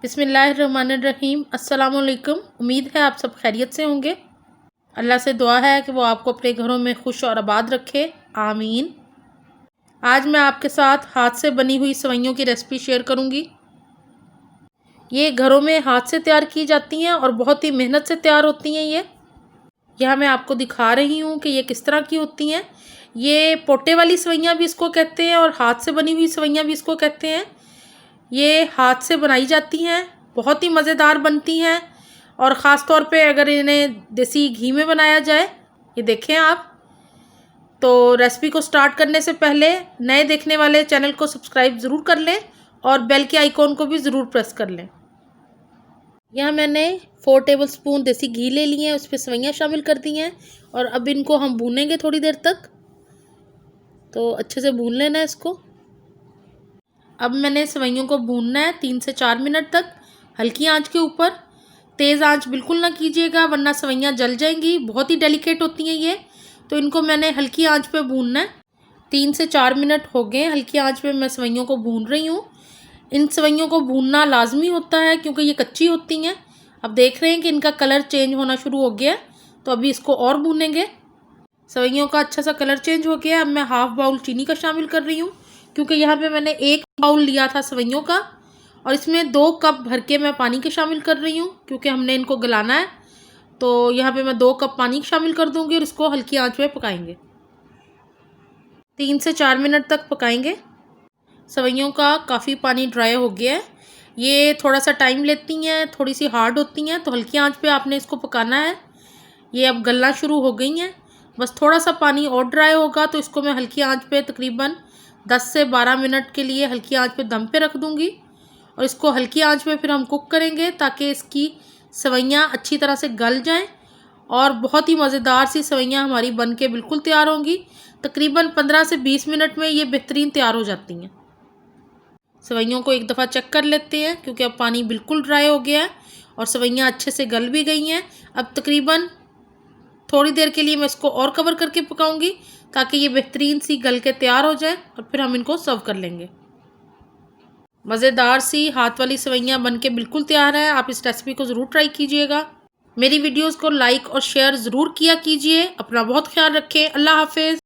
बिस्मिल्लाहिर्रहमानिर्रहीम। अस्सलामुअलैकुम। उम्मीद है आप सब खैरियत से होंगे। अल्लाह से दुआ है कि वो आपको अपने घरों में खुश और आबाद रखे, आमीन। आज मैं आपके साथ हाथ से बनी हुई सेवइयों की रेसिपी शेयर करूंगी। ये घरों में हाथ से तैयार की जाती हैं और बहुत ही मेहनत से तैयार होती हैं। ये यहाँ मैं आपको दिखा रही हूँ कि ये किस तरह की होती हैं। ये पोटे वाली सेवइयाँ भी इसको कहते हैं और हाथ से बनी हुई सेवइयाँ भी इसको कहते हैं। ये हाथ से बनाई जाती हैं, बहुत ही मज़ेदार बनती हैं और ख़ास तौर पे अगर इन्हें देसी घी में बनाया जाए। ये देखें आप। तो रेसिपी को स्टार्ट करने से पहले नए देखने वाले चैनल को सब्सक्राइब ज़रूर कर लें और बेल के आइकॉन को भी ज़रूर प्रेस कर लें। यहाँ मैंने 4 टेबलस्पून देसी घी ले लिए हैं, उस पर सेवइयाँ शामिल कर दी हैं और अब इनको हम भूनेंगे थोड़ी देर तक। तो अच्छे से भून लेना है इसको। अब मैंने सेवइयों को भूनना है 3 से 4 मिनट तक हल्की आंच के ऊपर। तेज़ आंच बिल्कुल ना कीजिएगा वरना सेवइयाँ जल जाएंगी, बहुत ही डेलिकेट होती हैं ये। तो इनको मैंने हल्की आंच पे भूनना है। 3 से 4 मिनट हो गए हल्की आंच पे मैं सेवइयों को भून रही हूँ। इन सेवइयों को भूनना लाजमी होता है क्योंकि ये कच्ची होती हैं। अब देख रहे हैं कि इनका कलर चेंज होना शुरू हो गया है, तो अभी इसको और भूनेंगे। सेवइयों का अच्छा सा कलर चेंज हो गया। अब मैं हाफ़ बाउल चीनी का शामिल कर रही हूँ क्योंकि यहाँ पे मैंने 1 बाउल लिया था सेवइयों का और इसमें 2 कप भर के मैं पानी के शामिल कर रही हूँ क्योंकि हमने इनको गलाना है। तो यहाँ पे मैं 2 कप पानी शामिल कर दूँगी और इसको हल्की आंच पे पकाएंगे। 3 से 4 मिनट तक पकाएंगे। सेवइयों का काफ़ी पानी ड्राई हो गया है। ये थोड़ा सा टाइम लेती हैं, थोड़ी सी हार्ड होती हैं, तो हल्की आंच पे आपने इसको पकाना है। ये अब गलना शुरू हो गई हैं, बस थोड़ा सा पानी और ड्राई होगा तो इसको मैं हल्की आंच पे तकरीबन 10 से 12 मिनट के लिए हल्की आंच पे दम पे रख दूंगी और इसको हल्की आंच पे फिर हम कुक करेंगे ताकि इसकी सेवइयाँ अच्छी तरह से गल जाएं और बहुत ही मज़ेदार सी सेवइयाँ हमारी बन के बिल्कुल तैयार होंगी। तकरीबन 15 से 20 मिनट में ये बेहतरीन तैयार हो जाती हैं। सेवइयों को एक दफ़ा चेक कर लेते हैं क्योंकि अब पानी बिल्कुल ड्राई हो गया है और सेवइयाँ अच्छे से गल भी गई हैं। अब तकरीबन थोड़ी देर के लिए मैं इसको और कवर करके पकाऊंगी ताकि ये बेहतरीन सी गल के तैयार हो जाए और फिर हम इनको सर्व कर लेंगे। मज़ेदार सी हाथ वाली सेवइयाँ बन के बिल्कुल तैयार है। आप इस रेसिपी को ज़रूर ट्राई कीजिएगा। मेरी वीडियोस को लाइक और शेयर ज़रूर किया कीजिए। अपना बहुत ख्याल रखें। अल्लाह हाफिज़।